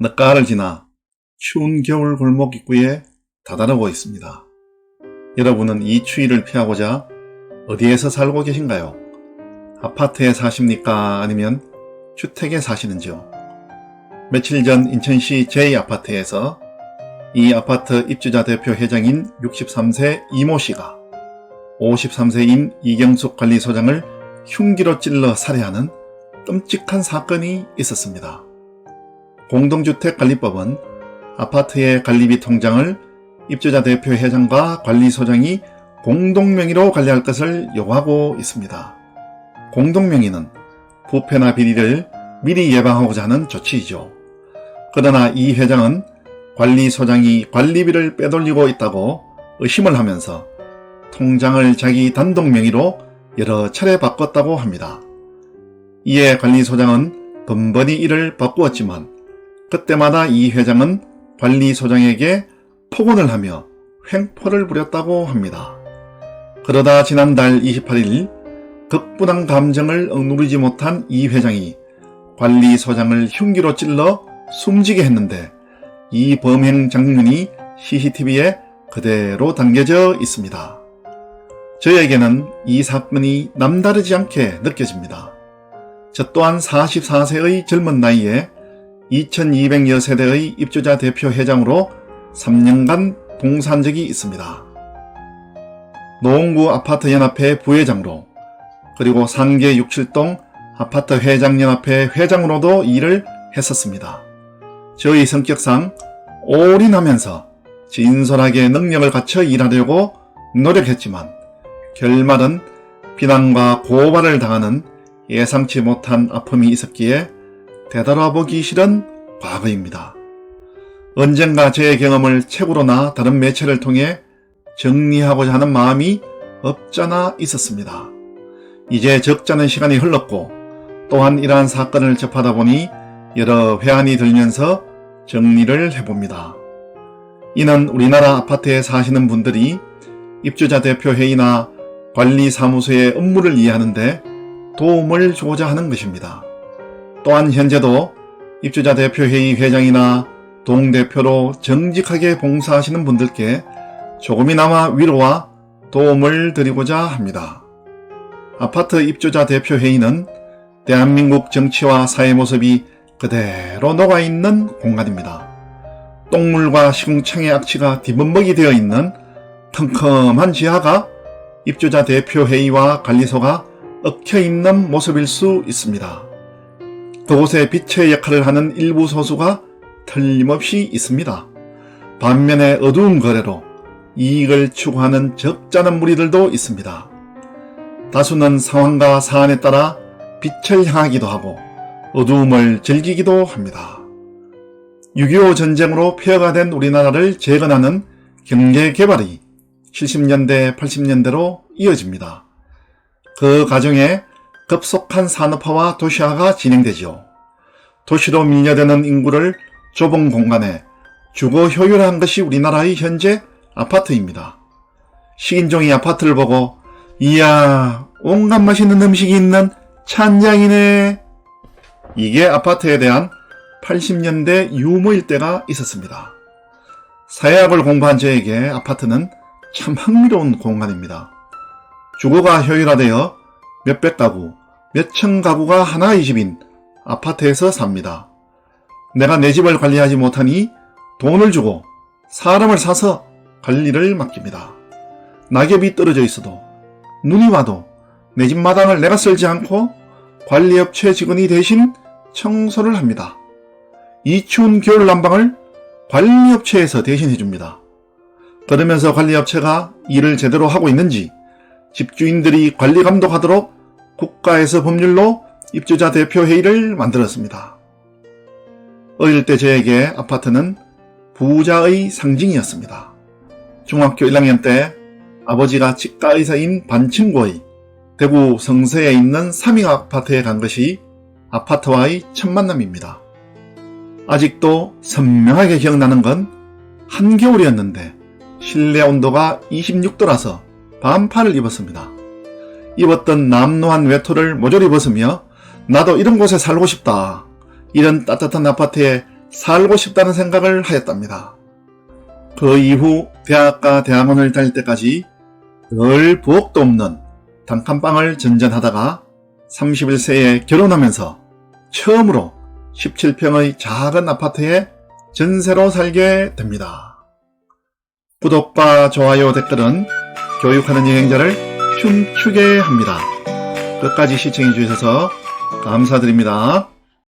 늦가을을 지나 추운 겨울 골목 입구에 다다르고 있습니다. 여러분은 이 추위를 피하고자 어디에서 살고 계신가요? 아파트에 사십니까? 아니면 주택에 사시는지요? 며칠 전 인천시 제2아파트에서 이 아파트 입주자 대표 회장인 63세 이모 씨가 53세인 이경숙 관리소장을 흉기로 찔러 살해하는 끔찍한 사건이 있었습니다. 공동주택관리법은 아파트의 관리비 통장을 입주자 대표 회장과 관리소장이 공동명의로 관리할 것을 요구하고 있습니다. 공동명의는 부패나 비리를 미리 예방하고자 하는 조치이죠. 그러나 이 회장은 관리소장이 관리비를 빼돌리고 있다고 의심을 하면서 통장을 자기 단독 명의로 여러 차례 바꿨다고 합니다. 이에 관리소장은 번번이 이를 바꾸었지만 그때마다 이 회장은 관리소장에게 폭언을 하며 횡포를 부렸다고 합니다. 그러다 지난달 28일 극분한 감정을 억누르지 못한 이 회장이 관리소장을 흉기로 찔러 숨지게 했는데 이 범행 장면이 CCTV에 그대로 담겨져 있습니다. 저에게는 이 사건이 남다르지 않게 느껴집니다. 저 또한 44세의 젊은 나이에 2200여 세대의 입주자 대표 회장으로 3년간 봉사한 적이 있습니다. 노원구 아파트연합회 부회장으로 그리고 상계 67동 아파트 회장연합회 회장으로도 일을 했었습니다. 저의 성격상 올인하면서 진솔하게 능력을 갖춰 일하려고 노력했지만 결말은 비난과 고발을 당하는 예상치 못한 아픔이 있었기에 되돌아보기 싫은 과거입니다. 언젠가 제 경험을 책으로나 다른 매체를 통해 정리하고자 하는 마음이 없잖아 있었습니다. 이제 적잖은 시간이 흘렀고 또한 이러한 사건을 접하다 보니 여러 회한이 들면서 정리를 해봅니다. 이는 우리나라 아파트에 사시는 분들이 입주자 대표 회의나 관리사무소의 업무를 이해하는데 도움을 주고자 하는 것입니다. 또한 현재도 입주자 대표 회의 회장이나 동대표로 정직하게 봉사하시는 분들께 조금이나마 위로와 도움을 드리고자 합니다. 아파트 입주자 대표 회의는 대한민국 정치와 사회 모습이 그대로 녹아있는 공간입니다. 똥물과 시궁창의 악취가 뒤범벅이 되어 있는 컴컴한 지하가 입주자 대표 회의와 관리소가 얽혀있는 모습일 수 있습니다. 그곳에 빛의 역할을 하는 일부 소수가 틀림없이 있습니다. 반면에 어두운 거래로 이익을 추구하는 적잖은 무리들도 있습니다. 다수는 상황과 사안에 따라 빛을 향하기도 하고 어두움을 즐기기도 합니다. 6.25 전쟁으로 폐허가 된 우리나라를 재건하는 경제개발이 70년대, 80년대로 이어집니다. 그 과정에 급속한 산업화와 도시화가 진행되지요. 도시로 밀려드는 인구를 좁은 공간에 주거 효율화한 것이 우리나라의 현재 아파트입니다. 식인종이 아파트를 보고 이야 온갖 맛있는 음식이 있는 찬장이네. 이게 아파트에 대한 80년대 유머일 때가 있었습니다. 사회학을 공부한 저에게 아파트는 참 흥미로운 공간입니다. 주거가 효율화되어 몇백 가구, 몇천 가구가 하나의 집인 아파트에서 삽니다. 내가 내 집을 관리하지 못하니 돈을 주고 사람을 사서 관리를 맡깁니다. 낙엽이 떨어져 있어도 눈이 와도 내 집 마당을 내가 쓸지 않고 관리업체 직원이 대신 청소를 합니다. 이 추운 겨울 난방을 관리업체에서 대신 해줍니다. 그러면서 관리업체가 일을 제대로 하고 있는지 집주인들이 관리 감독하도록 국가에서 법률로 입주자 대표 회의를 만들었습니다. 어릴 때 저에게 아파트는 부자의 상징이었습니다. 중학교 1학년 때 아버지가 치과의사인 반친구의 대구 성서에 있는 삼익 아파트에 간 것이 아파트와의 첫 만남입니다. 아직도 선명하게 기억나는 건 한겨울이었는데 실내 온도가 26도라서 반팔을 입었습니다. 입었던 남노한 외투를 모조리 벗으며 나도 이런 곳에 살고 싶다. 이런 따뜻한 아파트에 살고 싶다는 생각을 하였답니다. 그 이후 대학과 대학원을 다닐 때까지 늘 부엌도 없는 단칸방을 전전하다가 31세에 결혼하면서 처음으로 17평의 작은 아파트에 전세로 살게 됩니다. 구독과 좋아요, 댓글은 교육하는 여행자를 춤추게 합니다. 끝까지 시청해 주셔서 감사드립니다.